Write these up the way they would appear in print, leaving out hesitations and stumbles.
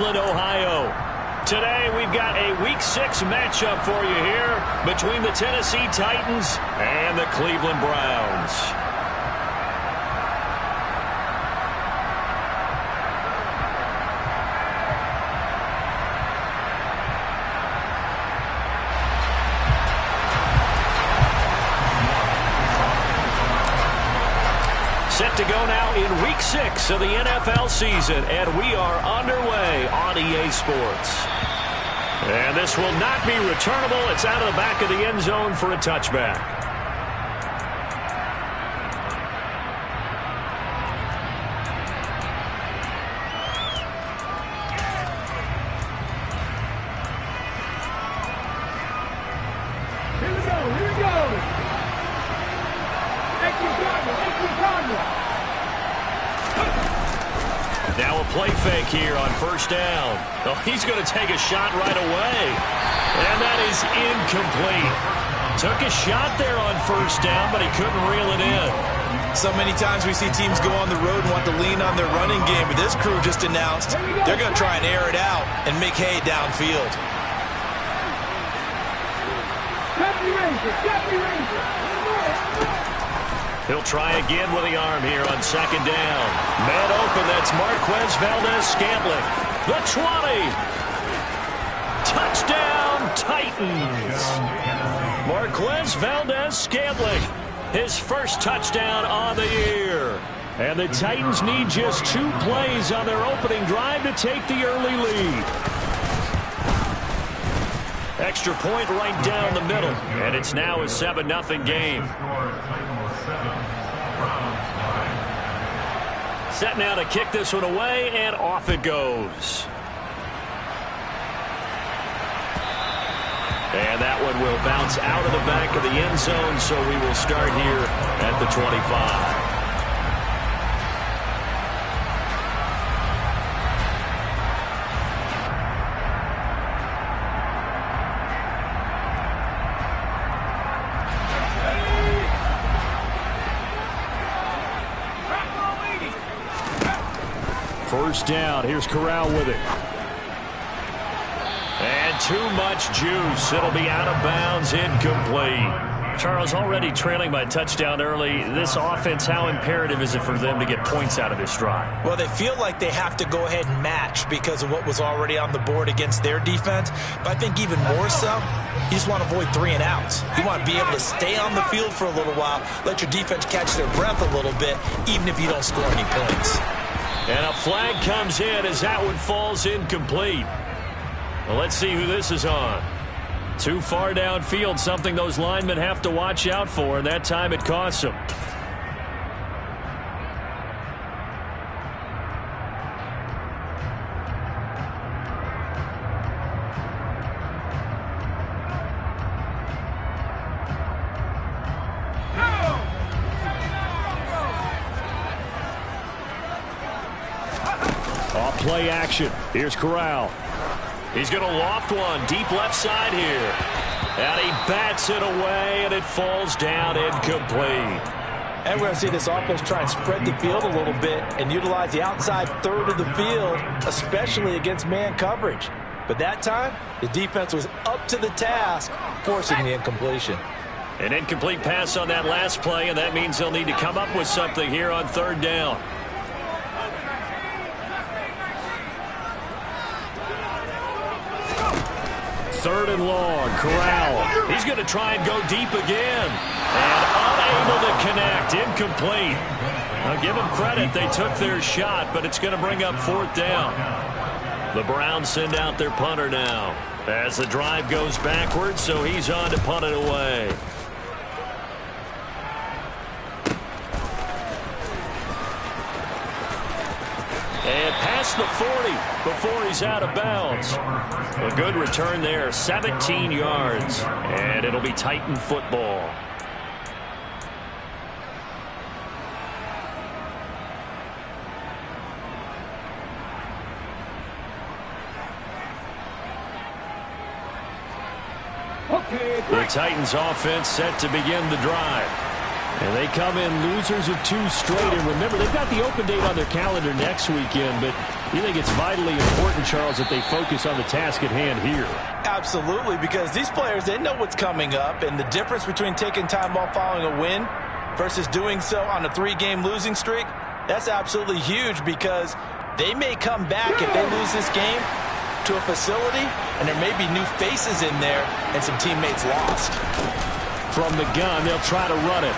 Ohio. Today we've got a Week 6 matchup for you here between the Tennessee Titans and the Cleveland Browns. Set to go now in Week 6 of the NFL season, and we are underway on EA Sports. And this will not be returnable. It's out of the back of the end zone for a touchback. Here we go. Now a play fake here on first down. Oh, he's going to take a shot right away. And that is incomplete. Took a shot there on first down, but he couldn't reel it in. So many times we see teams go on the road and want to lean on their running game, but this crew just announced they're going to try and air it out and make hay downfield. He'll try again with the arm here on second down. Man open, that's Marquez Valdez-Scantling. The 20. Touchdown, Titans. Marquez Valdez-Scantling, his first touchdown on the year. And the Titans need just 2 plays on their opening drive to take the early lead. Extra point right down the middle. And it's now a 7-0 game. Set now to kick this one away, and off it goes. And that one will bounce out of the back of the end zone, so we will start here at the 25. First down. Here's Corral with it. And too much juice. It'll be out of bounds, incomplete. Charles, already trailing by touchdown early. This offense, how imperative is it for them to get points out of this drive? Well, they feel like they have to go ahead and match because of what was already on the board against their defense. But I think even more so, you just want to avoid 3 and outs. You want to be able to stay on the field for a little while, let your defense catch their breath a little bit, even if you don't score any points. And a flag comes in as that one falls incomplete. Well, let's see who this is on. Too far downfield, something those linemen have to watch out for, and that time it costs them. Off play action. Here's Corral. He's going to loft one deep left side here. And he bats it away, and it falls down incomplete. And we're going to see this offense try and spread the field a little bit and utilize the outside third of the field, especially against man coverage. But that time, the defense was up to the task, forcing the incompletion. An incomplete pass on that last play, and that means they'll need to come up with something here on third down. Third and long, Corral. He's going to try and go deep again. And unable to connect, incomplete. Now give them credit, they took their shot, but it's going to bring up fourth down. The Browns send out their punter now as the drive goes backwards, so he's on to punt it away. And past the 40 before he's out of bounds. A good return there, 17 yards. And it'll be Titan football. The Titans offense set to begin the drive. And they come in losers of 2 straight. And remember, they've got the open date on their calendar next weekend, but You think it's vitally important, Charles, that they focus on the task at hand here? Absolutely, because these players, they know what's coming up, and the difference between taking time off following a win versus doing so on a 3-game losing streak, that's absolutely huge, because they may come back if they lose this game to a facility, and there may be new faces in there and some teammates lost. From the gun, they'll try to run it.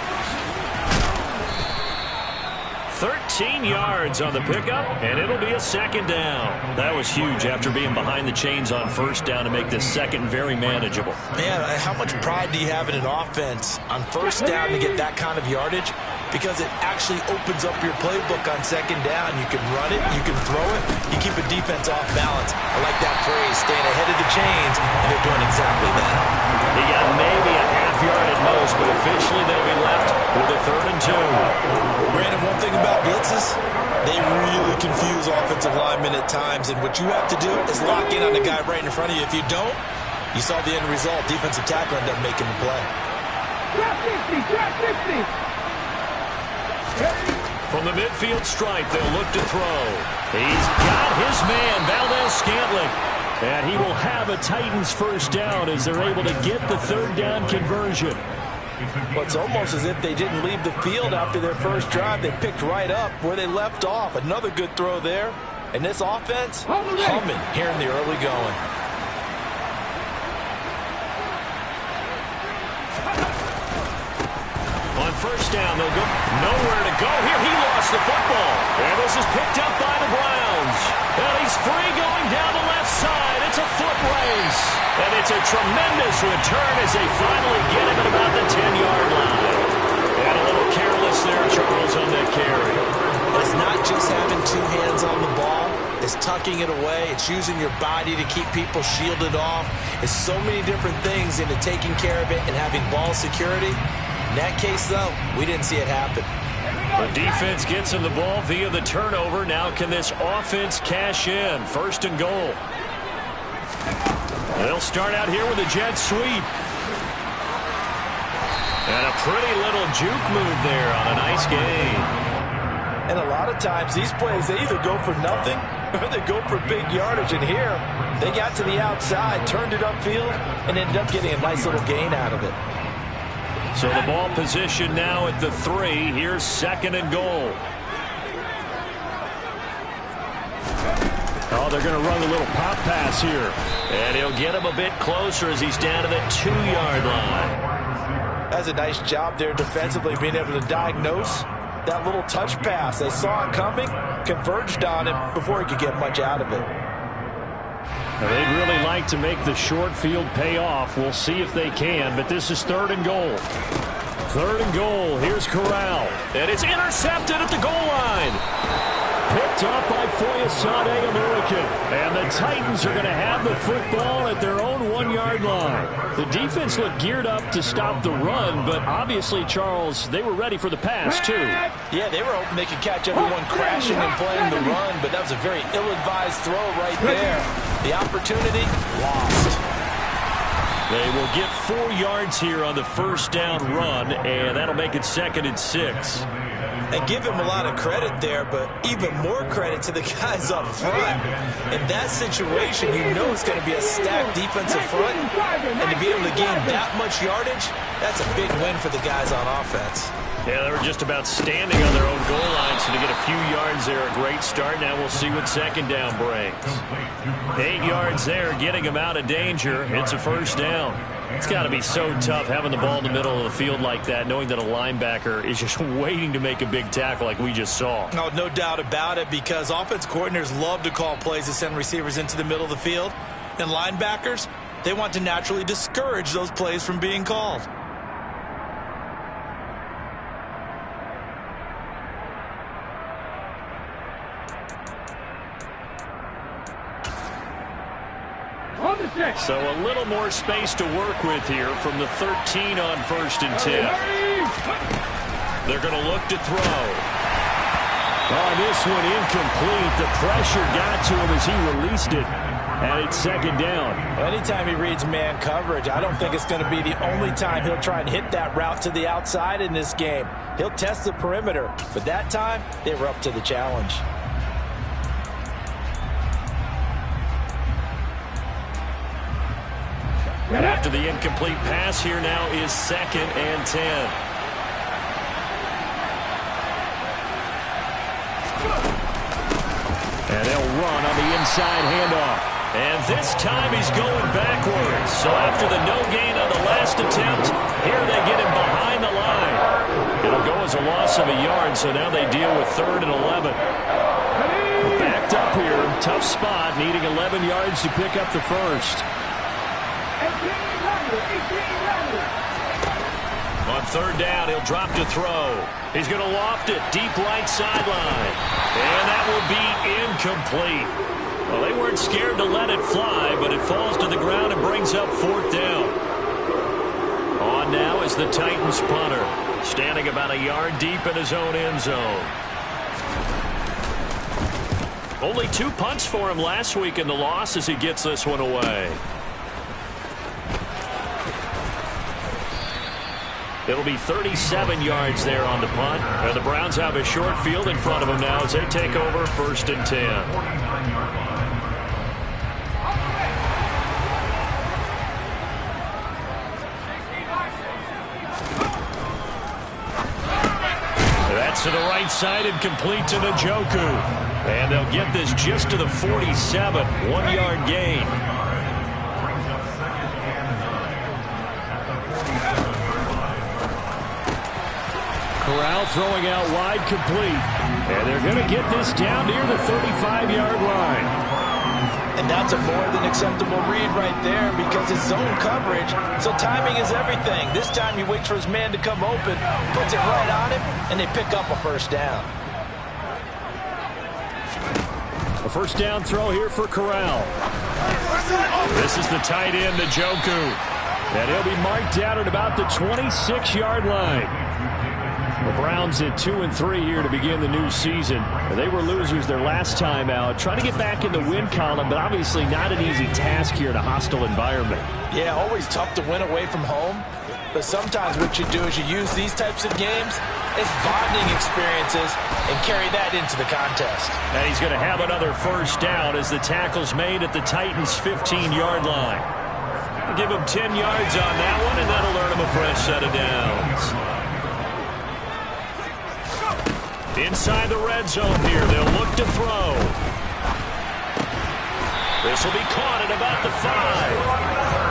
13 yards on the pickup, and it'll be a second down. That was huge after being behind the chains on first down to make this second very manageable. Man, how much pride do you have in an offense on first down to get that kind of yardage? Because it actually opens up your playbook on second down. You can run it, you can throw it, you keep a defense off balance. I like that phrase, staying ahead of the chains, and they're doing exactly that. He got maybe a half yard at most, but officially they'll be left with a 3rd and 2. Brandon, one thing about blitzes, they really confuse offensive linemen at times, and what you have to do is lock in on the guy right in front of you. If you don't, you saw the end result. Defensive tackle ended up making the play. Drop 50, drop 50. From the midfield stripe, they'll look to throw. He's got his man, Valdez-Scantling. And he will have a Titans first down as they're able to get the 3rd down conversion. Well, it's almost as if they didn't leave the field after their first drive. They picked right up where they left off. Another good throw there. And this offense, humming here in the early going. On first down, they'll go nowhere to go here. He lost the football. And this is picked up by the Browns. And he's free going down the left side. It's a foot race. And it's a tremendous return as they finally get him at about the 10-yard line. And a little careless there, Charles, on that carry. It's not just having 2 hands on the ball. It's tucking it away. It's using your body to keep people shielded off. It's so many different things into taking care of it and having ball security. In that case, though, we didn't see it happen. The defense gets him the ball via the turnover. Now can this offense cash in? 1st and goal. They'll start out here with a jet sweep. And a pretty little juke move there on a nice gain. And a lot of times, these plays, they either go for nothing or they go for big yardage. And here, they got to the outside, turned it upfield, and ended up getting a nice little gain out of it. So the ball position now at the 3. Here's 2nd and goal. Oh, they're going to run a little pop pass here. And he'll get him a bit closer as he's down to the 2-yard line. That's a nice job there defensively, being able to diagnose that little touch pass. They saw it coming, converged on it before he could get much out of it. Now, they'd really like to make the short field pay off. We'll see if they can, but this is 3rd and goal. 3rd and goal. Here's Corral. And it's intercepted at the goal line. Picked up by Foyesade American. And the Titans are going to have the football at their own 1-yard line. The defense looked geared up to stop the run, but obviously, Charles, they were ready for the pass, too. Yeah, they were hoping they could catch everyone crashing and playing the run, but that was a very ill-advised throw right there. The opportunity lost. They will get 4 yards here on the first down run, and that'll make it 2nd and 6. And give him a lot of credit there, but even more credit to the guys up front. In that situation, you know it's going to be a stacked defensive front, and to be able to gain that much yardage, that's a big win for the guys on offense. Yeah, they were just about standing on their own goal line, so to get a few yards there, a great start. Now we'll see what 2nd down brings. 8 yards there, getting them out of danger. It's a first down. It's got to be so tough having the ball in the middle of the field like that, knowing that a linebacker is just waiting to make a big tackle like we just saw. No doubt about it, because offense coordinators love to call plays to send receivers into the middle of the field. And linebackers, they want to naturally discourage those plays from being called. So a little more space to work with here from the 13 on 1st and 10. They're going to look to throw. Oh, this one incomplete. The pressure got to him as he released it. And it's 2nd down. Anytime he reads man coverage, I don't think it's going to be the only time he'll try and hit that route to the outside in this game. He'll test the perimeter. But that time, they were up to the challenge. And after the incomplete pass, here now is 2nd and 10. And they'll run on the inside handoff. And this time he's going backwards. So after the no gain on the last attempt, here they get him behind the line. It'll go as a loss of a yard, so now they deal with 3rd and 11. Backed up here, tough spot, needing 11 yards to pick up the first. On 3rd down, he'll drop to throw. He's going to loft it deep right sideline. And that will be incomplete. Well, they weren't scared to let it fly, but it falls to the ground and brings up 4th down. On now is the Titans punter, standing about a yard deep in his own end zone. Only 2 punts for him last week in the loss as he gets this one away. It'll be 37 yards there on the punt. And the Browns have a short field in front of them now as they take over 1st and 10. That's to the right side and complete to Njoku. And they'll get this just to the 47. 1-yard gain. Corral throwing out wide, complete. And they're going to get this down near the 35-yard line. And that's a more than acceptable read right there because it's zone coverage, so timing is everything. This time he waits for his man to come open, puts it right on him, and they pick up a 1st down. A 1st down throw here for Corral. This is the tight end, Njoku. And he'll be marked down at about the 26-yard line. The Browns at 2-3 here to begin the new season. They were losers their last time out. Trying to get back in the win column, but obviously not an easy task here in a hostile environment. Yeah, always tough to win away from home. But sometimes what you do is you use these types of games as bonding experiences and carry that into the contest. And he's going to have another 1st down as the tackle's made at the Titans' 15-yard line. I'll give him 10 yards on that one, and that'll earn him a fresh set of downs. Inside the red zone here, they'll look to throw. This will be caught at about the 5.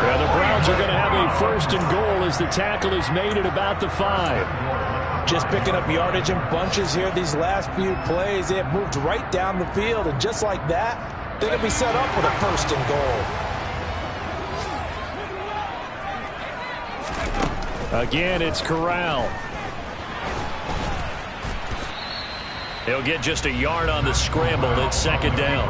Yeah, the Browns are going to have a 1st and goal as the tackle is made at about the 5. Just picking up yardage in bunches here these last few plays. They have moved right down the field, and just like that, they're going to be set up with a 1st and goal. Again, it's Corral. He'll get just a yard on the scramble at 2nd down.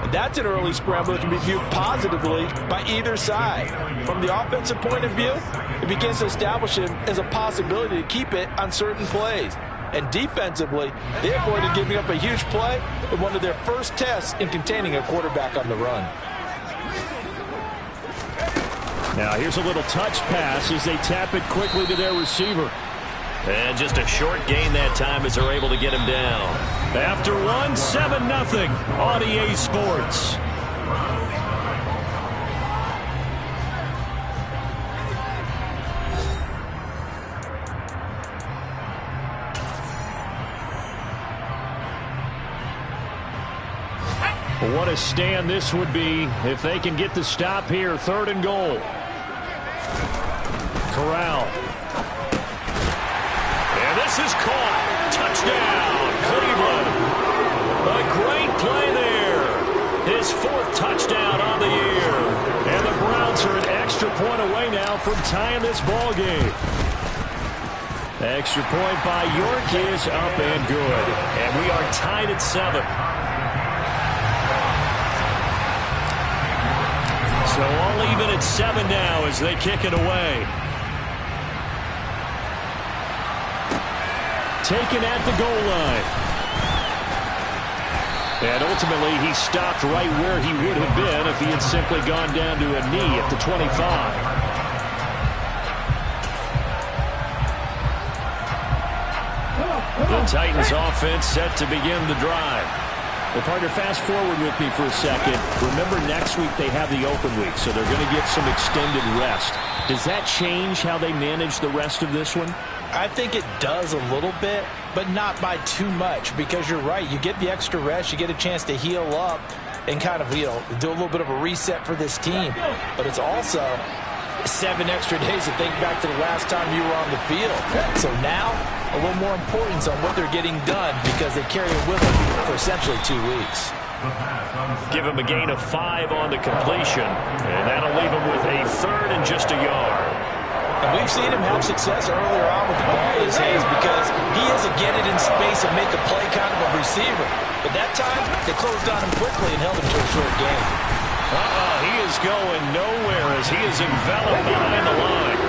And that's an early scramble that can be viewed positively by either side. From the offensive point of view, it begins to establish him as a possibility to keep it on certain plays. And defensively, they avoided giving up a huge play in one of their first tests in containing a quarterback on the run. Now here's a little touch pass as they tap it quickly to their receiver. And just a short gain that time as they're able to get him down. After one, 7-0 on EA Sports. What a stand this would be if they can get the stop here. 3rd and goal. Corral. And this is caught. Touchdown, Cleveland. A great play there. His 4th touchdown on the year. And the Browns are an extra point away now from tying this ball game. Extra point by York is up and good. And we are tied at 7. So all even at 7 now as they kick it away. Taken at the goal line. And ultimately he stopped right where he would have been if he had simply gone down to a knee at the 25. The Titans offense set to begin the drive. Well, partner, fast forward with me for a second. Remember, next week they have the open week, so they're going to get some extended rest. Does that change how they manage the rest of this one? I think it does a little bit, but not by too much, because you're right. You get the extra rest. You get a chance to heal up and kind of, do a little bit of a reset for this team. But it's also 7 extra days to think back to the last time you were on the field. So now, a little more importance on what they're getting done because they carry it with them for essentially 2 weeks. Give him a gain of 5 on the completion, and that'll leave him with a 3rd and just a yard. And we've seen him have success earlier on with the ball in his hands because he is a get it in space and make a play kind of a receiver. But that time, they closed on him quickly and held him to a short gain. He is going nowhere as he is enveloped behind the line.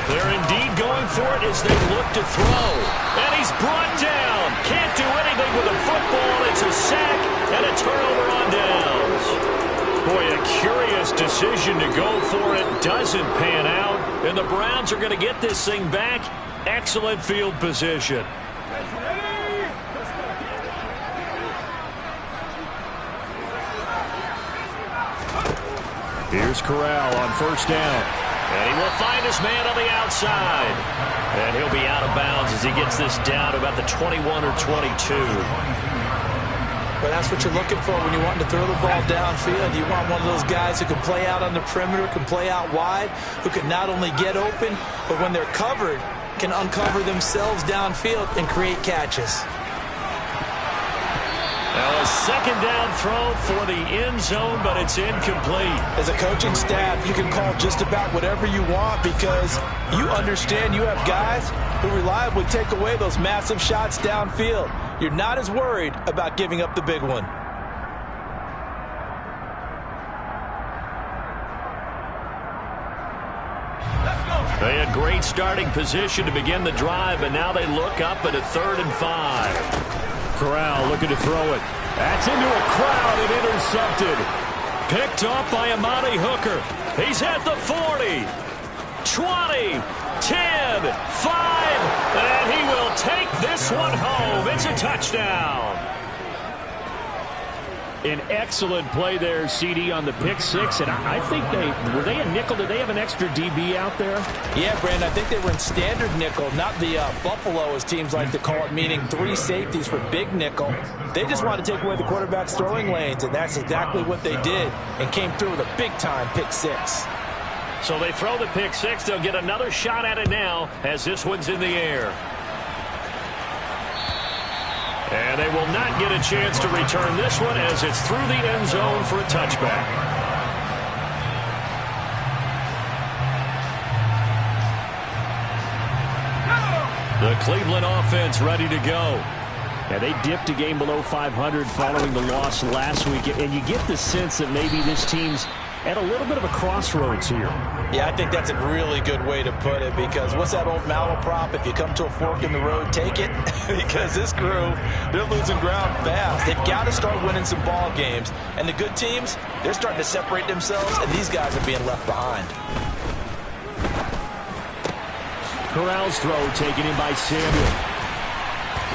They're indeed going for it as they look to throw. And he's brought down. Can't do anything with a football. It's a sack and a turnover on downs. Boy, a curious decision to go for it. Doesn't pan out. And the Browns are going to get this thing back. Excellent field position. Here's Corral on 1st down. And he will find his man on the outside. And he'll be out of bounds as he gets this down to about the 21 or 22. But that's what you're looking for when you want to throw the ball downfield. You want one of those guys who can play out on the perimeter, can play out wide, who can not only get open, but when they're covered, can uncover themselves downfield and create catches. Now a 2nd down throw for the end zone, but it's incomplete. As a coaching staff, you can call just about whatever you want because you understand you have guys who reliably take away those massive shots downfield. You're not as worried about giving up the big one. They had great starting position to begin the drive, but now they look up at a 3rd and 5. Corral looking to throw it. That's into a crowd and intercepted. Picked off by Amani Hooker. He's at the 40, 20, 10, 5, and he will take this one home. It's a touchdown. An excellent play there, CD, on the pick 6. And I think were they a nickel? Did they have an extra DB out there? Yeah, Brandon, I think they were in standard nickel, not the Buffalo, as teams like to call it, meaning 3 safeties for big nickel. They just wanted to take away the quarterback's throwing lanes, and that's exactly what they did and came through with a big-time pick 6. So they throw the pick 6. They'll get another shot at it now as this one's in the air. And they will not get a chance to return this one as it's through the end zone for a touchback. The Cleveland offense ready to go. Now, they dipped a game below 500 following the loss last week. And you get the sense that maybe this team's at a little bit of a crossroads here. Yeah, I think that's a really good way to put it because what's that old malaprop? If you come to a fork in the road, take it. Because this crew, they're losing ground fast. They've got to start winning some ball games. And the good teams, they're starting to separate themselves, and these guys are being left behind. Corral's throw taken in by Samuel.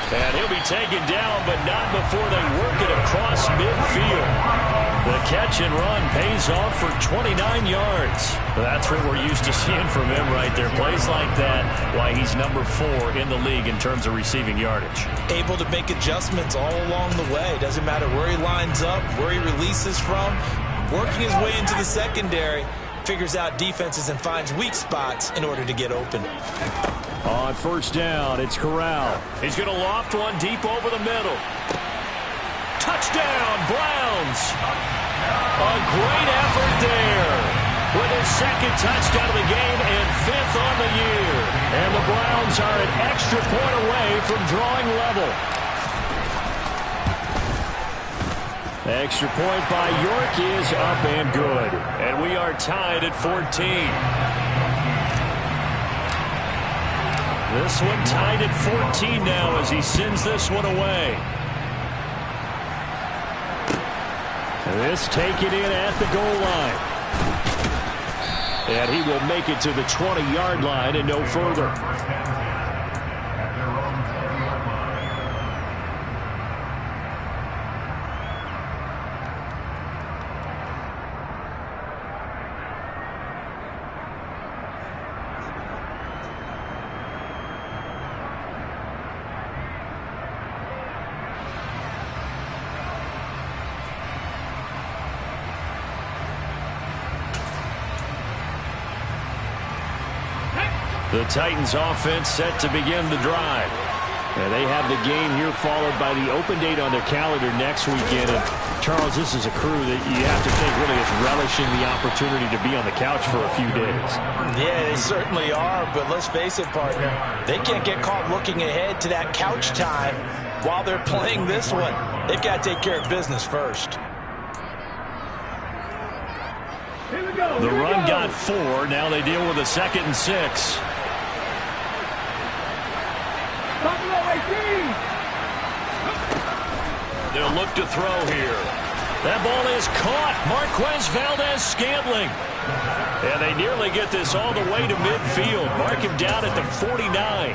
And he'll be taken down, but not before they work it across midfield. The catch and run pays off for 29 yards. That's what we're used to seeing from him right there. Plays like that, why he's number 4 in the league in terms of receiving yardage. Able to make adjustments all along the way. Doesn't matter where he lines up, where he releases from. Working his way into the secondary. Figures out defenses and finds weak spots in order to get open. On 1st down, it's Corral. He's going to loft one deep over the middle. Touchdown, Browns. A great effort there. With his 2nd touchdown of the game and 5th on the year. And the Browns are an extra point away from drawing level. Extra point by York is up and good. And we are tied at 14. This one tied at 14 now as he sends this one away. This taken in at the goal line. And he will make it to the 20-yard line and no further. The Titans offense set to begin the drive. And they have the game here followed by the open date on their calendar next weekend. And Charles, this is a crew that you have to think really is relishing the opportunity to be on the couch for a few days. Yeah, they certainly are, but let's face it, partner. They can't get caught looking ahead to that couch time while they're playing this one. They've got to take care of business first. The run got 4. Now they deal with a 2nd and 6. They'll look to throw here. That ball is caught. Marquez Valdez-Scantling. And they nearly get this all the way to midfield. Mark him down at the 49.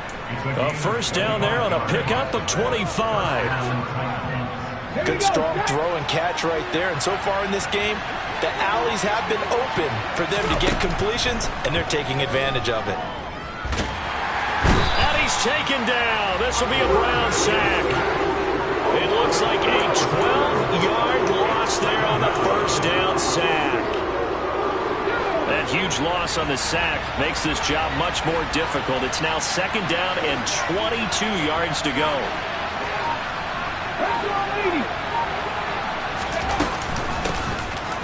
A first down there on a pickup of 25. Good strong throw and catch right there. And so far in this game, the alleys have been open for them to get completions, and they're taking advantage of it. And he's taken down. This will be a Brown sack. It looks like a 12-yard loss there on the first down sack. That huge loss on the sack makes this job much more difficult. It's now 2nd down and 22 yards to go.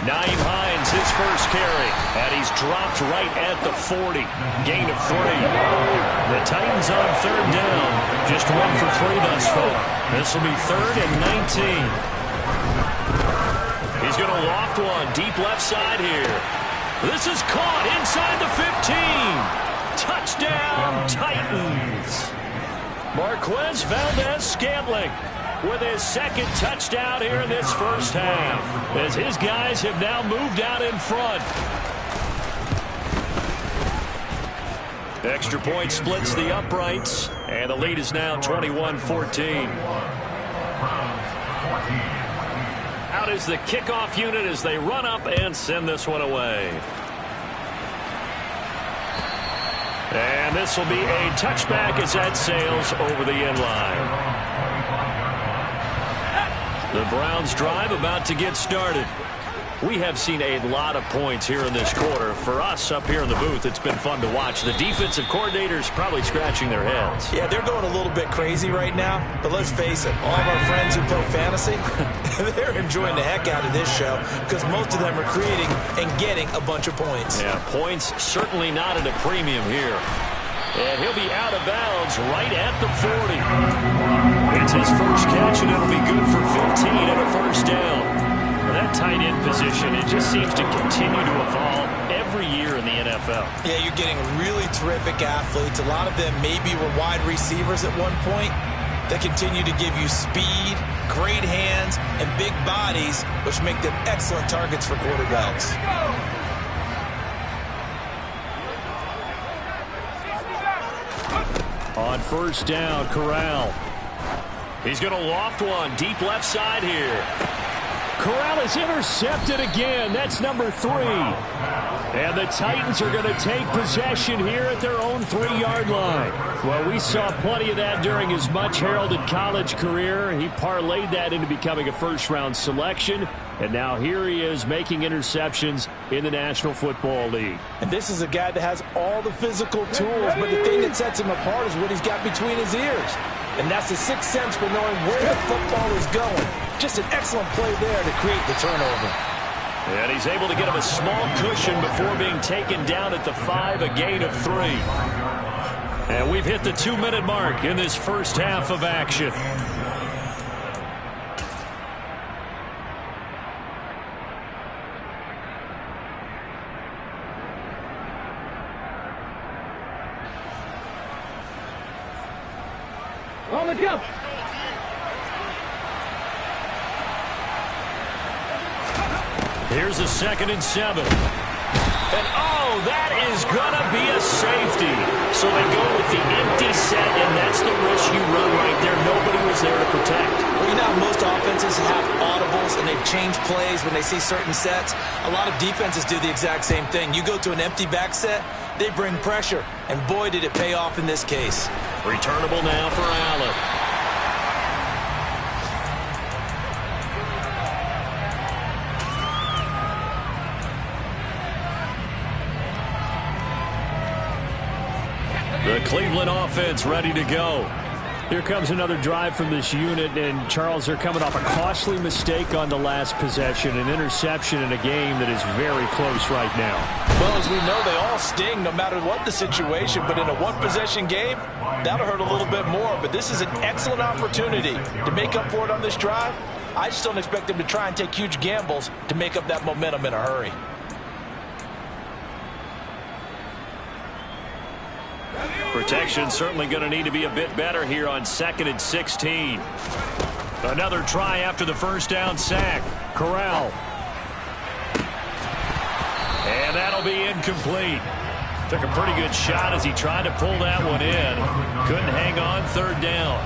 Naeem Hines, his first carry, and he's dropped right at the 40. Gain of 3. The Titans on 3rd down. Just 1 for 3 thus far. This will be 3rd and 19. He's going to loft one deep left side here. This is caught inside the 15. Touchdown, Titans. Marquez Valdez-Scantling with his 2nd touchdown here in this first half, as his guys have now moved out in front. Extra point splits the uprights, and the lead is now 21-14. Out is the kickoff unit as they run up and send this one away. And this will be a touchback as that sails over the end line. The Browns drive about to get started. We have seen a lot of points here in this quarter. For us up here in the booth, it's been fun to watch. The defensive coordinators probably scratching their heads. Yeah, they're going a little bit crazy right now. But let's face it, all of our friends who play fantasy, they're enjoying the heck out of this show because most of them are creating and getting a bunch of points. Yeah, points certainly not at a premium here. And he'll be out of bounds right at the 40. It's his first catch, and it'll be good for 15 and a first down. That tight end position, it just seems to continue to evolve every year in the NFL. Yeah, you're getting really terrific athletes. A lot of them maybe were wide receivers at one point. They continue to give you speed, great hands, and big bodies, which make them excellent targets for quarterbacks. On first down, Corral. He's going to loft one deep left side here. Corral is intercepted again. That's number 3. And the Titans are going to take possession here at their own 3-yard line. Well, we saw plenty of that during his much-heralded college career. He parlayed that into becoming a first-round selection. And now here he is making interceptions in the National Football League. And this is a guy that has all the physical tools, but the thing that sets him apart is what he's got between his ears. And that's the sixth sense for knowing where the football is going. Just an excellent play there to create the turnover. And he's able to get him a small cushion before being taken down at the 5, a gain of 3. And we've hit the 2-minute mark in this first half of action. On the jump. Here's a 2nd and 7. And oh, that is going to be a safety. So they go with the empty set, and that's the risk you run right there. Nobody was there to protect. Well, you know how most offenses have audibles and they've changed plays when they see certain sets. A lot of defenses do the exact same thing. You go to an empty back set, they bring pressure. And boy, did it pay off in this case. Returnable now for Allen. Cleveland offense ready to go. Here comes another drive from this unit, and Charles, they're coming off a costly mistake on the last possession, an interception in a game that is very close right now. Well, as we know, they all sting no matter what the situation, but in a one-possession game, that'll hurt a little bit more. But this is an excellent opportunity to make up for it on this drive. I just don't expect them to try and take huge gambles to make up that momentum in a hurry. Protection certainly going to need to be a bit better here on 2nd and 16. Another try after the first down sack. Corral. And that'll be incomplete. Took a pretty good shot as he tried to pull that one in. Couldn't hang on 3rd down.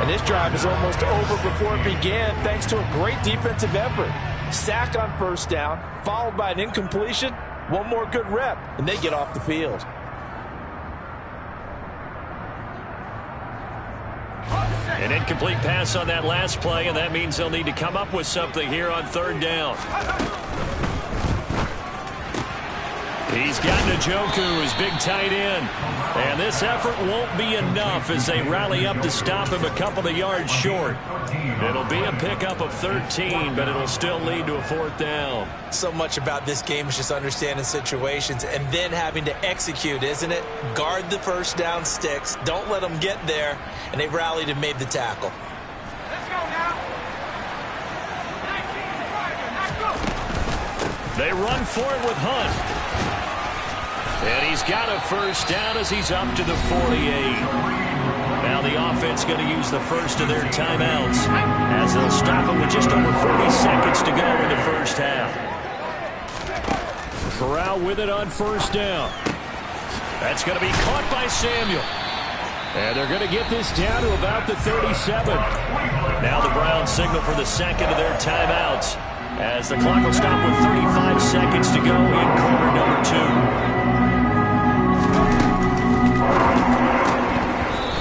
And this drive is almost over before it began thanks to a great defensive effort. Sack on 1st down, followed by an incompletion. One more good rep, and they get off the field. An incomplete pass on that last play, and that means they'll need to come up with something here on 3rd down. He's got Njoku, his big tight end. And this effort won't be enough as they rally up to stop him a couple of yards short. It'll be a pickup of 13, but it'll still lead to a 4th down. So much about this game is just understanding situations and then having to execute, isn't it? Guard the 1st down sticks. Don't let them get there. And they rallied and made the tackle. Let's go now. They run for it with Hunt. And he's got a 1st down as he's up to the 48. Now the offense going to use the first of their timeouts as they'll stop him with just over 40 seconds to go in the 1st half. Corral with it on 1st down. That's going to be caught by Samuel. And they're going to get this down to about the 37. Now the Browns signal for the 2nd of their timeouts as the clock will stop with 35 seconds to go in quarter number 2.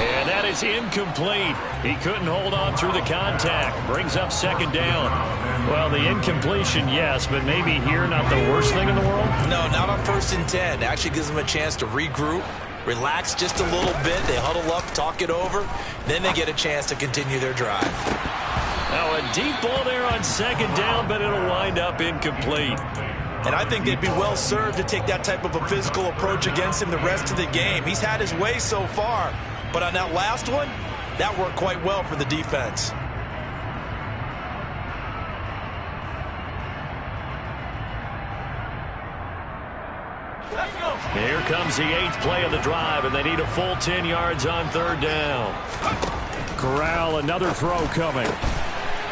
And that is incomplete. He couldn't hold on through the contact. Brings up 2nd down. Well, the incompletion, yes, but maybe here not the worst thing in the world? No, not on 1st and 10. Actually gives them a chance to regroup, relax just a little bit. They huddle up, talk it over. Then they get a chance to continue their drive. Now a deep ball there on 2nd down, but it'll wind up incomplete. And I think they'd be well served to take that type of a physical approach against him the rest of the game. He's had his way so far, but on that last one, that worked quite well for the defense. Here comes the 8th play of the drive, and they need a full 10 yards on 3rd down. Corral, another throw coming.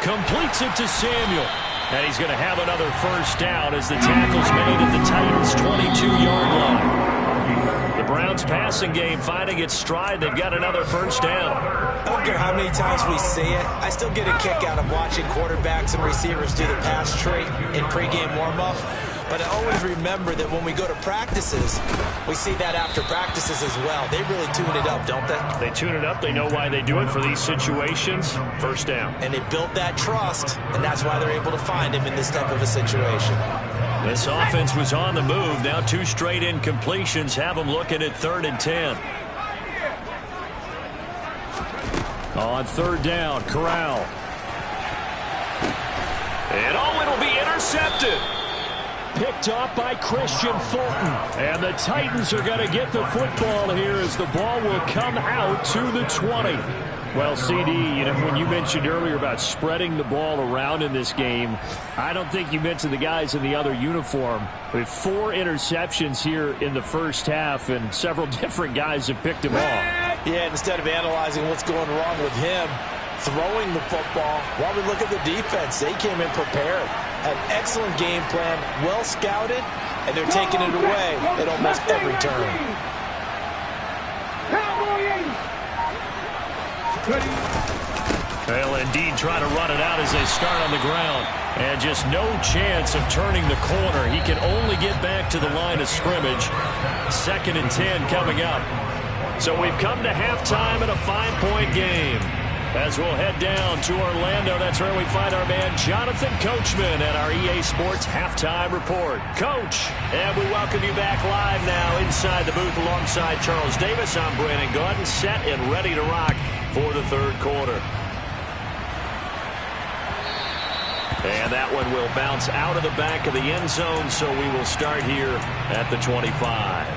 Completes it to Samuel. And he's going to have another 1st down as the tackle's made at the Titans' 22-yard line. The Browns passing game finding its stride. They've got another 1st down. I don't care how many times we see it. I still get a kick out of watching quarterbacks and receivers do the pass tree in pregame warm-up. But I always remember that when we go to practices, we see that after practices as well. They really tune it up, don't they? They tune it up. They know why they do it for these situations. 1st down. And they built that trust, and that's why they're able to find him in this type of a situation. This offense was on the move. Now 2 straight incompletions have them looking at 3rd and 10. On 3rd down, Corral. And it'll be intercepted. Picked off by Christian Fulton. And the Titans are going to get the football here as the ball will come out to the 20. Well, CD, you know, when you mentioned earlier about spreading the ball around in this game, I don't think you mentioned the guys in the other uniform. With 4 interceptions here in the 1st half, and several different guys have picked him off. Yeah, instead of analyzing what's going wrong with him, throwing the football, while we look at the defense, they came in prepared. An excellent game plan, well scouted, and they're taking it away at almost every turn. They'll indeed try to run it out as they start on the ground. And just no chance of turning the corner. He can only get back to the line of scrimmage. 2nd and 10 coming up. So we've come to halftime in a 5-point game. As we'll head down to Orlando, that's where we find our man Jonathan Coachman at our EA Sports Halftime Report. Coach, and we welcome you back live now inside the booth alongside Charles Davis. I'm Brandon Gaudin, set and ready to rock for the third quarter. And that one will bounce out of the back of the end zone, so we will start here at the 25.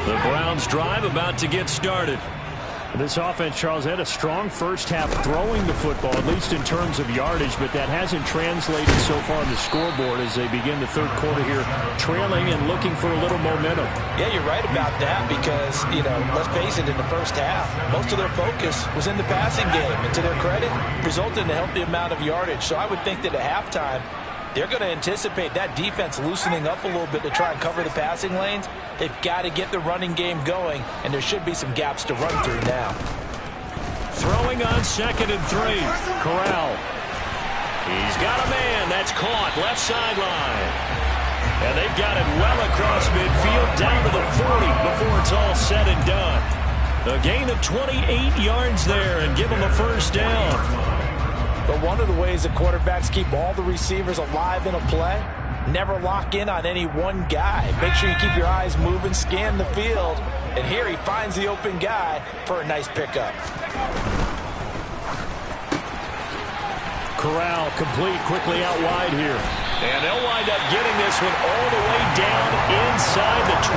The Browns drive about to get started. This offense, Charles, had a strong first half throwing the football, at least in terms of yardage, but that hasn't translated so far on the scoreboard as they begin the third quarter here, trailing and looking for a little momentum. Yeah, you're right about that because, let's face it, in the first half, most of their focus was in the passing game. And to their credit, resulted in a healthy amount of yardage. So I would think that at halftime, they're going to anticipate that defense loosening up a little bit to try and cover the passing lanes. They've got to get the running game going, and there should be some gaps to run through now. Throwing on 2nd and 3. Corral. He's got a man. That's caught left sideline. And they've got it well across midfield down to the 40 before it's all said and done. A gain of 28 yards there and give them a first down. But one of the ways that quarterbacks keep all the receivers alive in a play, never lock in on any one guy. Make sure you keep your eyes moving, scan the field. And here he finds the open guy for a nice pickup. Corral complete quickly out wide here. And they'll wind up getting this one all the way down inside the 20.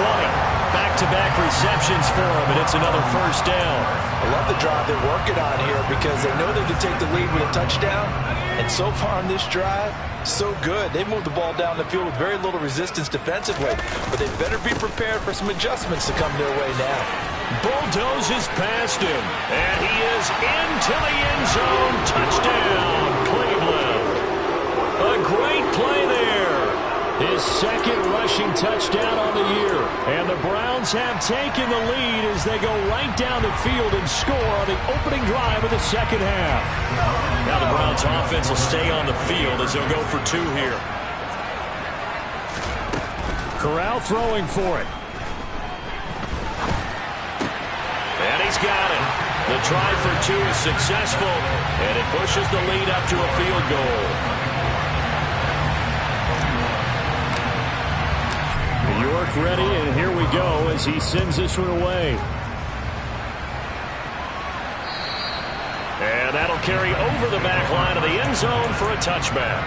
Back-to-back receptions for him, and it's another first down. I love the drive they're working on here because they know they can take the lead with a touchdown. And so far on this drive, so good. They moved the ball down the field with very little resistance defensively. But they better be prepared for some adjustments to come their way now. Bulldozes past him, and he is into the end zone. Touchdown, Cleveland. A great play there. His second rushing touchdown on the year. And the Browns have taken the lead as they go right down the field and score on the opening drive of the second half. Now the Browns offense will stay on the field as they'll go for 2 here. Corral throwing for it. And he's got it. The try for 2 is successful, and it pushes the lead up to a field goal. York ready, and here we go as he sends this one away. And that'll carry over the back line of the end zone for a touchback.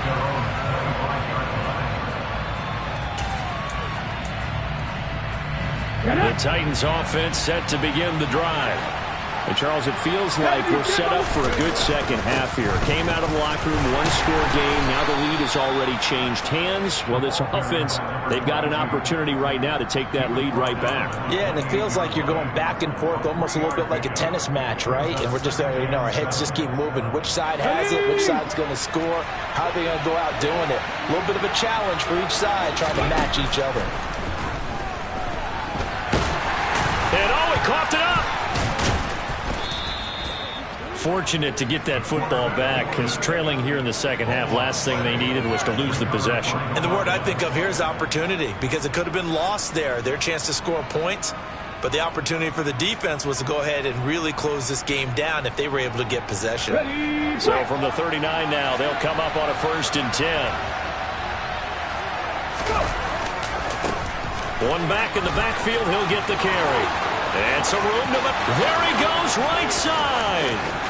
The Titans offense set to begin the drive. And Charles, it feels like we're set up for a good second half here. Came out of the locker room, one-score game. Now the lead has already changed hands. Well, this offense, they've got an opportunity right now to take that lead right back. Yeah, and it feels like you're going back and forth, almost a little bit like a tennis match, right? And we're just, our heads just keep moving. Which side has it? Which side's going to score? How are they going to go out doing it? A little bit of a challenge for each side, trying to match each other. And he coughed it up. Fortunate to get that football back because trailing here in the second half, last thing they needed was to lose the possession. And the word I think of here is opportunity because it could have been lost there, their chance to score points. But the opportunity for the defense was to go ahead and really close this game down if they were able to get possession. So from the 39 now, they'll come up on a 1st and 10. One back in the backfield, he'll get the carry. And some room to it. There he goes, right side.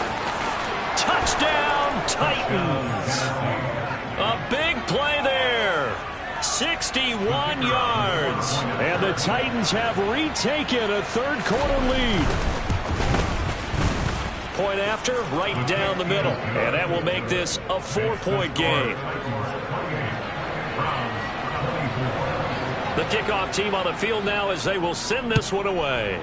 Touchdown, Titans. A big play there. 61 yards. And the Titans have retaken a third-quarter lead. Point after, right down the middle. And that will make this a 4-point game. The kickoff team on the field now as they will send this one away.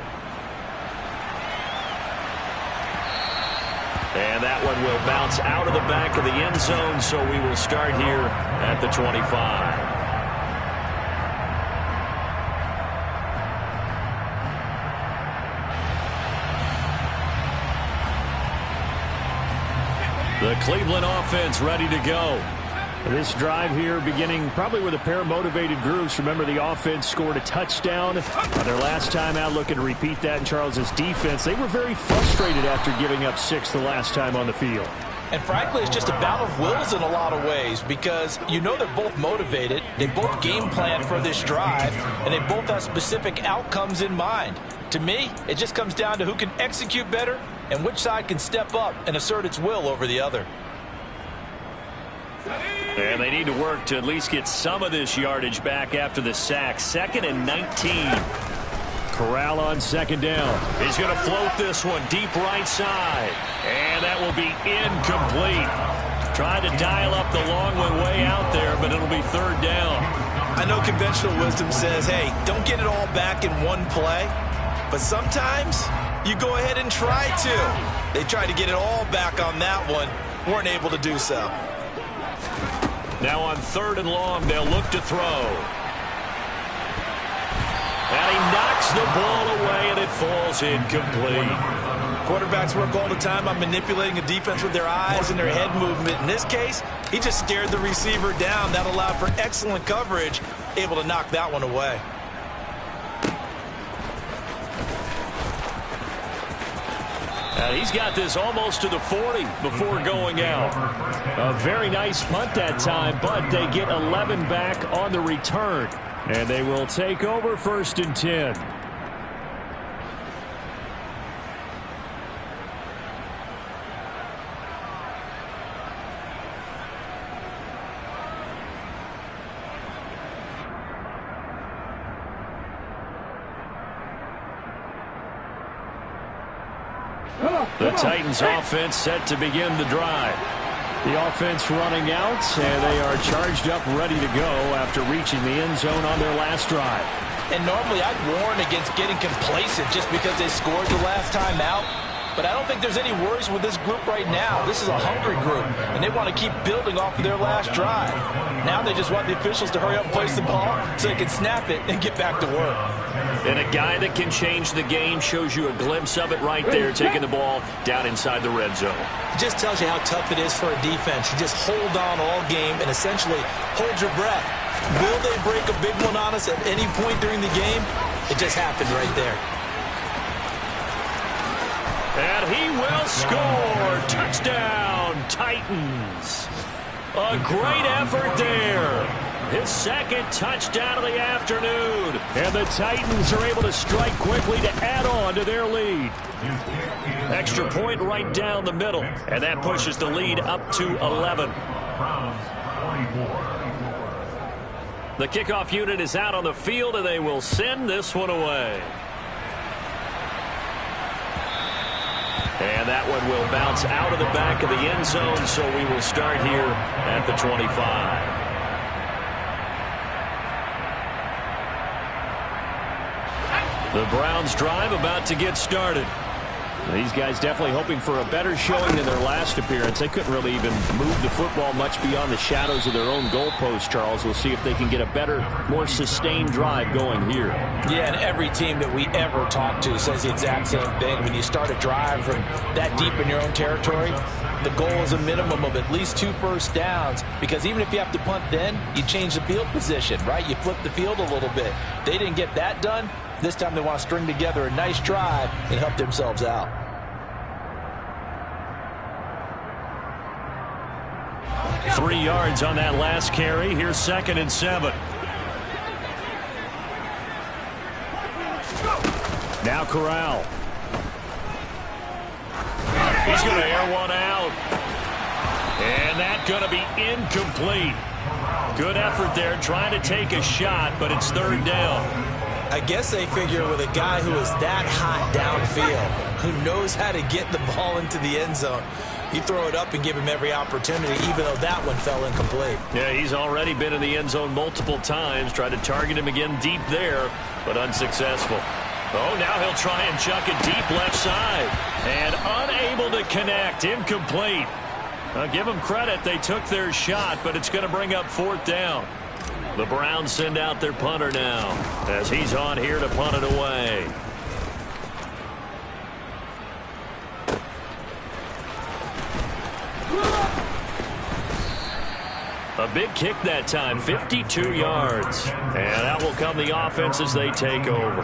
And that one will bounce out of the back of the end zone, so we will start here at the 25. The Cleveland offense ready to go. This drive here beginning probably with a pair of motivated groups. Remember, the offense scored a touchdown on their last time out. Looking to repeat that in Charles's defense. They were very frustrated after giving up 6 the last time on the field. And frankly, it's just a battle of wills in a lot of ways because you know they're both motivated. They both game plan for this drive, and they both have specific outcomes in mind. To me, it just comes down to who can execute better and which side can step up and assert its will over the other. And they need to work to at least get some of this yardage back after the sack. 2nd and 19. Corral on 2nd down. He's going to float this one deep right side. And that will be incomplete. Trying to dial up the long way out there, but it'll be 3rd down. I know conventional wisdom says, hey, don't get it all back in one play. But sometimes you go ahead and try to. They tried to get it all back on that one. Weren't able to do so. Now on 3rd and long, they'll look to throw. And he knocks the ball away, and it falls incomplete. Quarterbacks work all the time on manipulating a defense with their eyes and their head movement. In this case, he just stared the receiver down. That allowed for excellent coverage, able to knock that one away. And he's got this almost to the 40 before going out. A very nice punt that time, but they get 11 back on the return. And they will take over 1st and 10. The Titans offense set to begin the drive. The offense running out, and they are charged up, ready to go after reaching the end zone on their last drive. And normally I'd warn against getting complacent just because they scored the last time out. But I don't think there's any worries with this group right now. This is a hungry group, and they want to keep building off of their last drive. Now they just want the officials to hurry up and place the ball so they can snap it and get back to work. And a guy that can change the game shows you a glimpse of it right there, taking the ball down inside the red zone. It just tells you how tough it is for a defense. You just hold on all game and essentially hold your breath. Will they break a big one on us at any point during the game? It just happened right there. And he will score. Touchdown, Titans. A great effort there. His 2nd touchdown of the afternoon. And the Titans are able to strike quickly to add on to their lead. Extra point right down the middle. And that pushes the lead up to 11. The kickoff unit is out on the field, and they will send this one away. And that one will bounce out of the back of the end zone, so we will start here at the 25. The Browns drive about to get started. These guys definitely hoping for a better showing than their last appearance. They couldn't really even move the football much beyond the shadows of their own goalpost, Charles. We'll see if they can get a better, more sustained drive going here. Yeah, and every team that we ever talk to says the exact same thing. When you start a drive from that deep in your own territory, the goal is a minimum of at least 2 first downs, because even if you have to punt then, you change the field position, right? You flip the field a little bit. They didn't get that done. This time they want to string together a nice drive and help themselves out. Three yards on that last carry. Here's 2nd and 7. Now Corral. He's going to air one out. And that's going to be incomplete. Good effort there trying to take a shot, but it's 3rd down. I guess they figure with a guy who is that hot downfield, who knows how to get the ball into the end zone, you throw it up and give him every opportunity, even though that one fell incomplete. Yeah, he's already been in the end zone multiple times. Tried to target him again deep there, but unsuccessful. Oh, now he'll try and chuck it deep left side. And unable to connect. Incomplete. I'll give them credit. They took their shot, but it's going to bring up 4th down. The Browns send out their punter now as he's on here to punt it away. A big kick that time, 52 yards. And out will come the offense as they take over.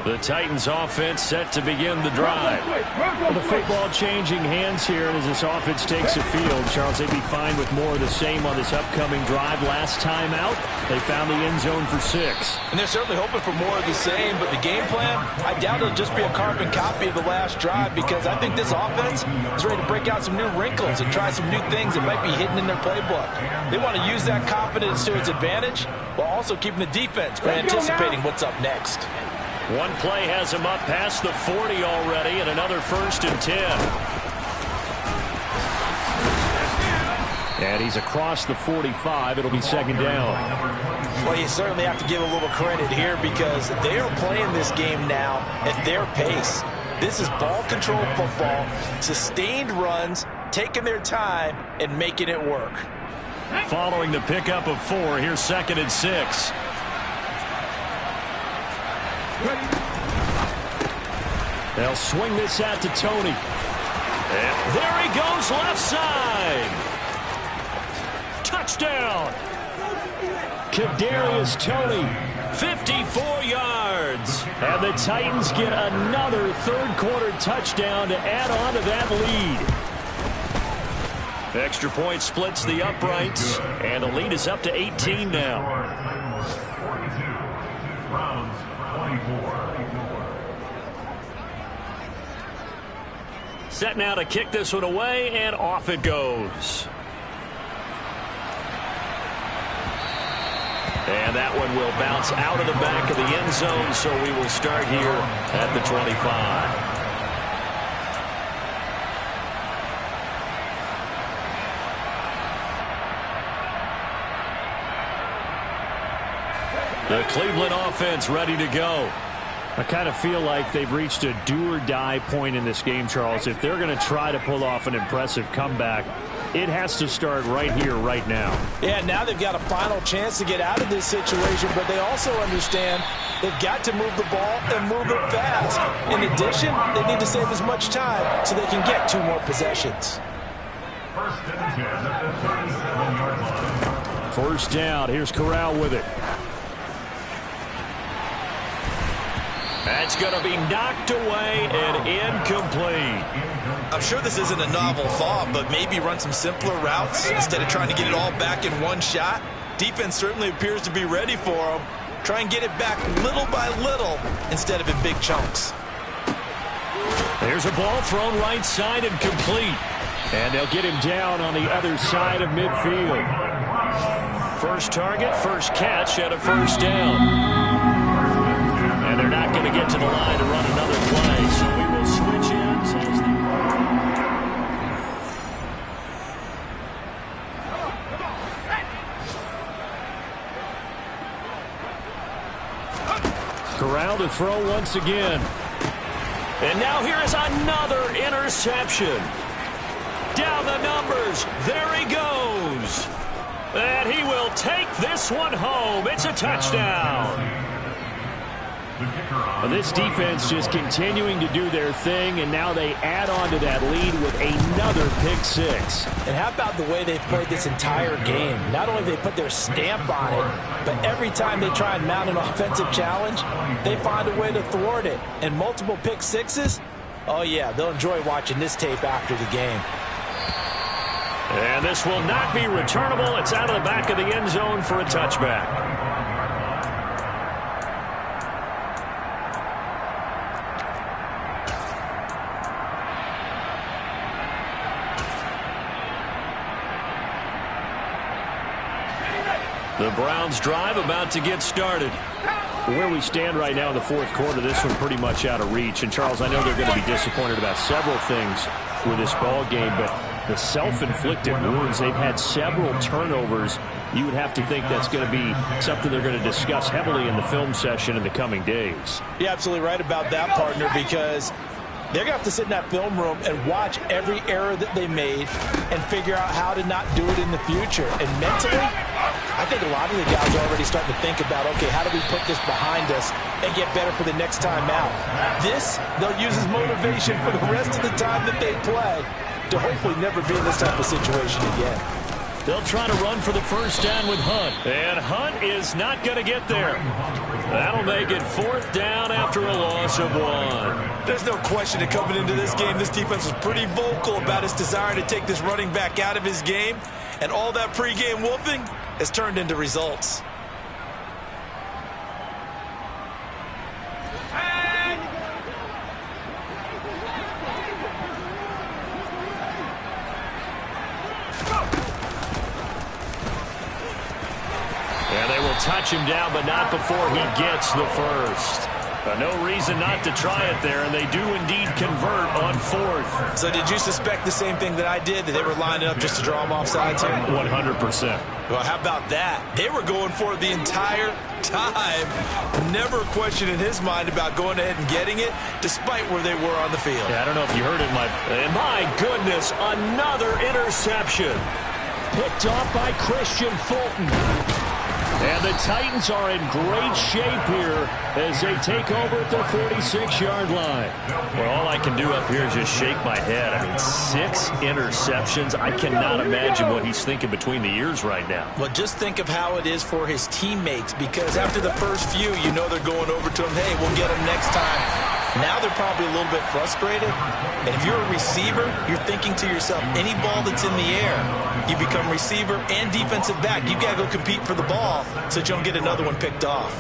The Titans offense set to begin the drive. Well, the football changing hands here as this offense takes the field. Charles, they'd be fine with more of the same on this upcoming drive. Last time out, they found the end zone for 6. And they're certainly hoping for more of the same, but the game plan, I doubt it'll just be a carbon copy of the last drive, because I think this offense is ready to break out some new wrinkles and try some new things that might be hidden in their playbook. They want to use that confidence to its advantage while also keeping the defense from anticipating what's up next. One play has him up past the 40 already, and another 1st and 10. And he's across the 45. It'll be 2nd down. Well, you certainly have to give a little credit here, because they are playing this game now at their pace. This is ball control football, sustained runs, taking their time, and making it work. Following the pickup of 4, here's 2nd and 6. They'll swing this out to Tony. And there he goes, left side. Touchdown. Kadarius Toney. 54 yards. And the Titans get another third-quarter touchdown to add on to that lead. Extra point splits the uprights, and the lead is up to 18 now. Set now to kick this one away, and off it goes. And that one will bounce out of the back of the end zone, so we will start here at the 25. The Cleveland offense ready to go. I kind of feel like they've reached a do-or-die point in this game, Charles. If they're going to try to pull off an impressive comeback, it has to start right here, right now. Yeah, now they've got a final chance to get out of this situation, but they also understand they've got to move the ball and move it fast. In addition, they need to save as much time so they can get 2 more possessions. First down. Here's Corral with it. That's going to be knocked away and incomplete. I'm sure this isn't a novel thought, but maybe run some simpler routes instead of trying to get it all back in one shot. Defense certainly appears to be ready for them. Try and get it back little by little instead of in big chunks. There's a ball thrown right side and complete. And they'll get him down on the other side of midfield. First target, first catch, and a first down. And they're not going to get to the line to run another play, so we will switch ends. Corral to throw once again. And now here is another interception. Down the numbers. There he goes. And he will take this one home. It's a touchdown. Well, this defense just continuing to do their thing, and now they add on to that lead with another pick 6. And how about the way they've played this entire game? Not only they put their stamp on it, but every time they try and mount an offensive challenge, they find a way to thwart it. And multiple pick 6s, oh yeah, they'll enjoy watching this tape after the game. And this will not be returnable. It's out of the back of the end zone for a touchback. The Browns drive about to get started. Where we stand right now in the 4th quarter, this one pretty much out of reach. And, Charles, I know they're going to be disappointed about several things with this ball game, but the self-inflicted wounds, they've had several turnovers. You would have to think that's going to be something they're going to discuss heavily in the film session in the coming days. You're absolutely right about that, partner, because they're going to have to sit in that film room and watch every error that they made and figure out how to not do it in the future. And mentally, I think a lot of the guys are already starting to think about, okay, how do we put this behind us and get better for the next time out? This, they'll use as motivation for the rest of the time that they play to hopefully never be in this type of situation again. They'll try to run for the first down with Hunt. And Hunt is not going to get there. That'll make it 4th down after a loss of 1. There's no question that coming into this game, this defense was pretty vocal about its desire to take this running back out of his game. And all that pregame wolfing has turned into results. And they will touch him down, but not before he gets the first. No reason not to try it there, and they do indeed convert on 4th. So did you suspect the same thing that I did, that they were lining up just to draw him off sides here? 100%. Well, how about that? They were going for it the entire time. Never a question in his mind about going ahead and getting it, despite where they were on the field. Yeah, I don't know if you heard it, and my goodness, another interception. Picked off by Christian Fulton. And the Titans are in great shape here as they take over at their 46-yard line. Well, all I can do up here is just shake my head. I mean, 6 interceptions. I cannot imagine what he's thinking between the ears right now. Well, just think of how it is for his teammates, because after the first few, you know they're going over to him, hey, we'll get him next time. Now they're probably a little bit frustrated. And if you're a receiver, you're thinking to yourself, any ball that's in the air, you become receiver and defensive back. You've got to go compete for the ball so that you don't get another one picked off.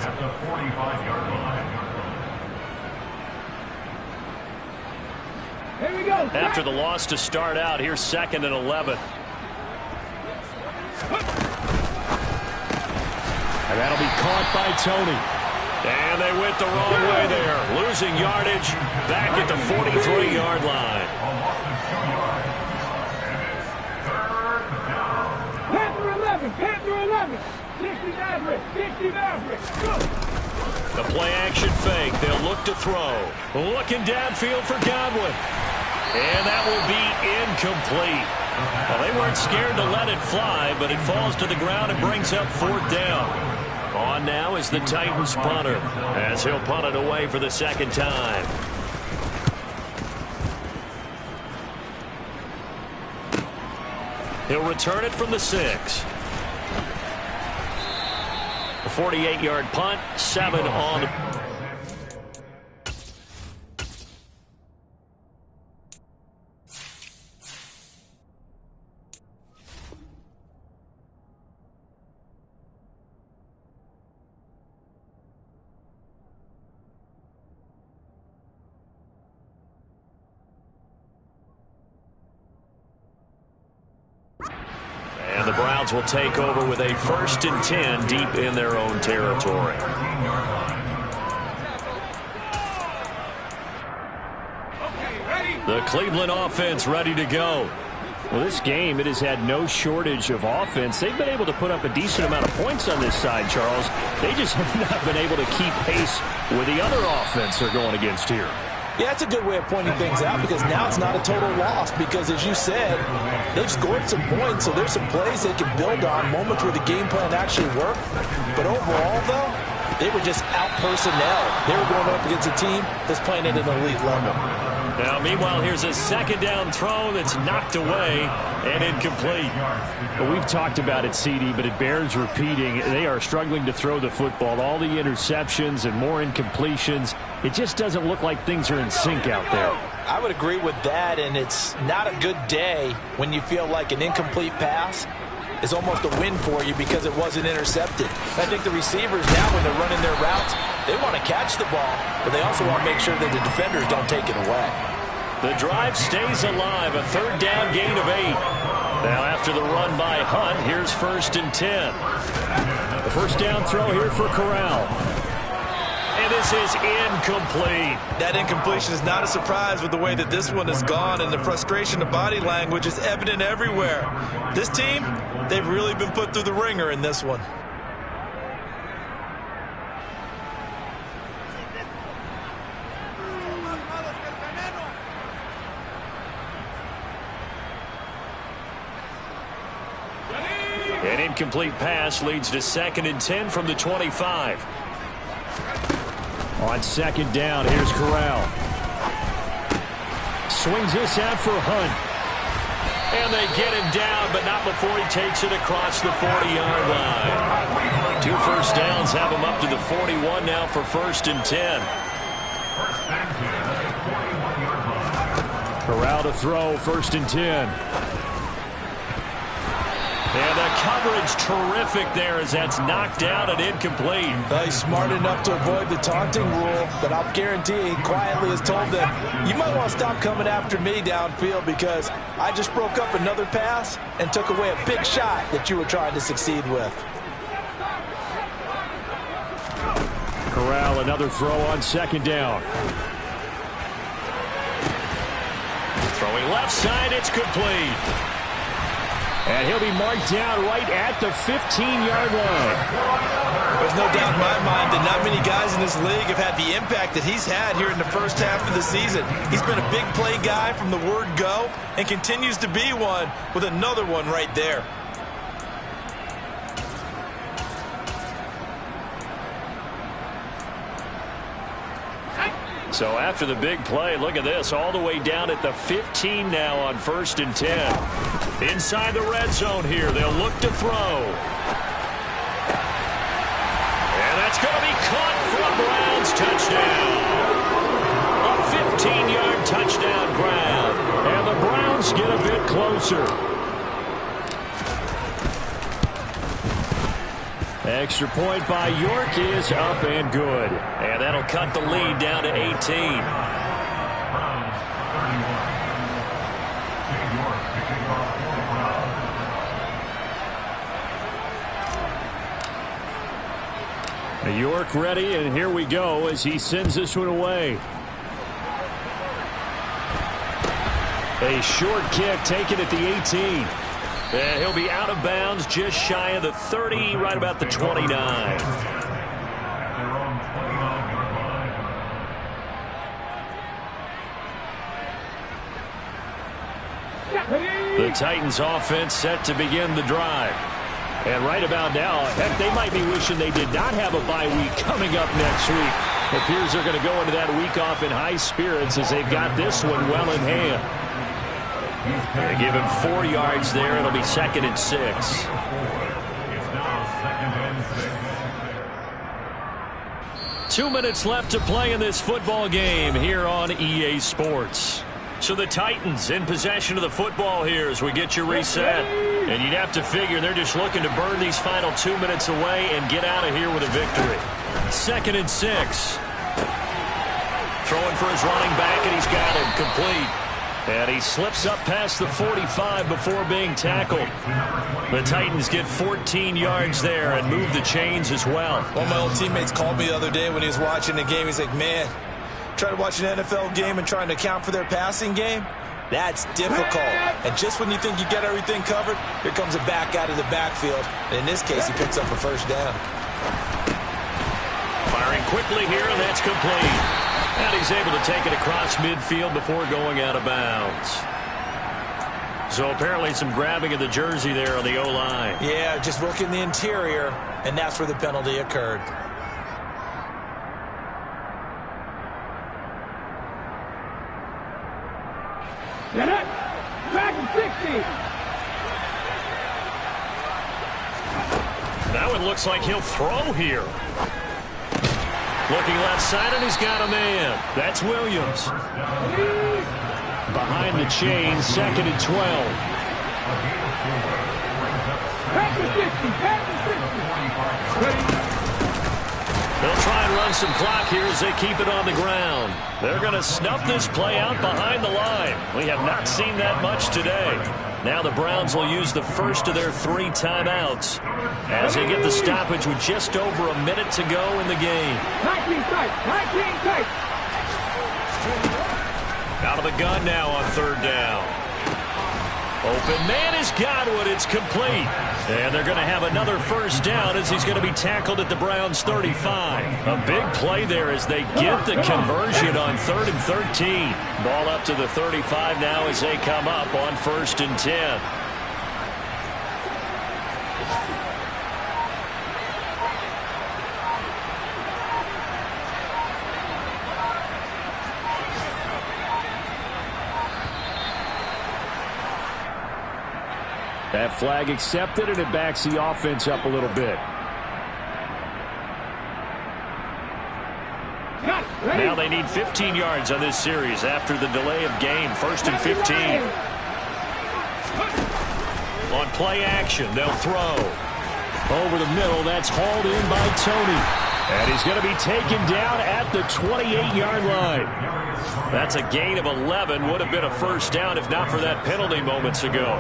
Here we go. After the loss to start out, here's 2nd and 11. And that'll be caught by Tony. And they went the wrong way there. Losing yardage back at the 43-yard line. Panther 11. 60 Maverick. 60 Maverick. The play action fake. They'll look to throw. Looking downfield for Godwin. And that will be incomplete. Well, they weren't scared to let it fly, but it falls to the ground and brings up 4th down. On now is the Titans punter, as he'll punt it away for the 2nd time. He'll return it from the 6. A 48-yard punt, 7 on. The Browns will take over with a 1st and 10 deep in their own territory. The Cleveland offense ready to go. Well, this game, it has had no shortage of offense. They've been able to put up a decent amount of points on this side, Charles. They just have not been able to keep pace with the other offense they're going against here. Yeah, that's a good way of pointing things out, because now it's not a total loss, because as you said, they've scored some points, so there's some plays they can build on, moments where the game plan actually worked. But overall, though, they were just out personnel. They were going up against a team that's playing at an elite level. Now, meanwhile, here's a 2nd down throw that's knocked away and incomplete. Well, we've talked about it, CD, but it bears repeating. They are struggling to throw the football. All the interceptions and more incompletions. It just doesn't look like things are in sync out there. I would agree with that, and it's not a good day when you feel like an incomplete pass is almost a win for you because it wasn't intercepted. I think the receivers now, when they're running their routes, they want to catch the ball, but they also want to make sure that the defenders don't take it away. The drive stays alive, a 3rd down gain of 8. Now after the run by Hunt, here's 1st and 10. The 1st down throw here for Corral. And this is incomplete. That incompletion is not a surprise with the way that this one has gone, and the frustration of body language is evident everywhere. This team, they've really been put through the ringer in this one. An incomplete pass leads to 2nd and 10 from the 25. On 2nd down, here's Corral. Swings this out for Hunt. And they get him down, but not before he takes it across the 40-yard line. 2 first downs have him up to the 41 now for 1st and 10. Corral to throw, 1st and 10. And the coverage terrific there as that's knocked out and incomplete. He's smart enough to avoid the taunting rule, but I'll guarantee he quietly has told them, you might want to stop coming after me downfield because I just broke up another pass and took away a big shot that you were trying to succeed with. Corral, another throw on 2nd down. Throwing left side, it's complete. And he'll be marked down right at the 15-yard line. There's no doubt in my mind that not many guys in this league have had the impact that he's had here in the first half of the season. He's been a big play guy from the word go and continues to be one with another one right there. So after the big play, look at this, all the way down at the 15 now on 1st and 10. Inside the red zone here, they'll look to throw. And that's going to be caught for a Browns touchdown. A 15-yard touchdown grab. And the Browns get a bit closer. Extra point by York is up and good. And that'll cut the lead down to 18. York ready, and here we go as he sends this one away. A short kick taken at the 18. And he'll be out of bounds just shy of the 30, right about the 29. The Titans offense set to begin the drive. And right about now, heck, they might be wishing they did not have a bye week coming up next week. It appears they're going to go into that week off in high spirits as they've got this one well in hand. They give him 4 yards there. It'll be 2nd and 6. It's now 2nd and 6. 2 minutes left to play in this football game here on EA Sports. So the Titans in possession of the football here as we get you reset. And you'd have to figure they're just looking to burn these final 2 minutes away and get out of here with a victory. 2nd and 6. Throwing for his running back, and he's got him complete. And he slips up past the 45 before being tackled. The Titans get 14 yards there and move the chains as well. One of my old teammates called me the other day when he was watching the game. He's like, man, trying to watch an NFL game and trying to account for their passing game, that's difficult. And just when you think you get everything covered, here comes a back out of the backfield. And in this case, he picks up a 1st down. Firing quickly here, and that's complete. And he's able to take it across midfield before going out of bounds. So apparently some grabbing of the jersey there on the O-line. Yeah, just working the interior, and that's where the penalty occurred. Get it! Back to 60! That one looks like he'll throw here. Looking left side, and he's got a man. That's Williams. Behind the chain, 2nd and 12. Back to 60! Back to 60! They'll try and run some clock here as they keep it on the ground. They're going to snuff this play out behind the line. We have not seen that much today. Now the Browns will use the first of their 3 timeouts as they get the stoppage with just over a minute to go in the game. 19 tight! 19 tight! Out of the gun now on 3rd down. Open man has got one. It's complete. And they're going to have another 1st down as he's going to be tackled at the Browns' 35. A big play there as they get the conversion on 3rd and 13. Ball up to the 35 now as they come up on 1st and 10. That flag accepted, and it backs the offense up a little bit. Now they need 15 yards on this series after the delay of game. 1st and 15. On play action, they'll throw. Over the middle, that's hauled in by Tony. And he's going to be taken down at the 28-yard line. That's a gain of 11. Would have been a first down if not for that penalty moments ago.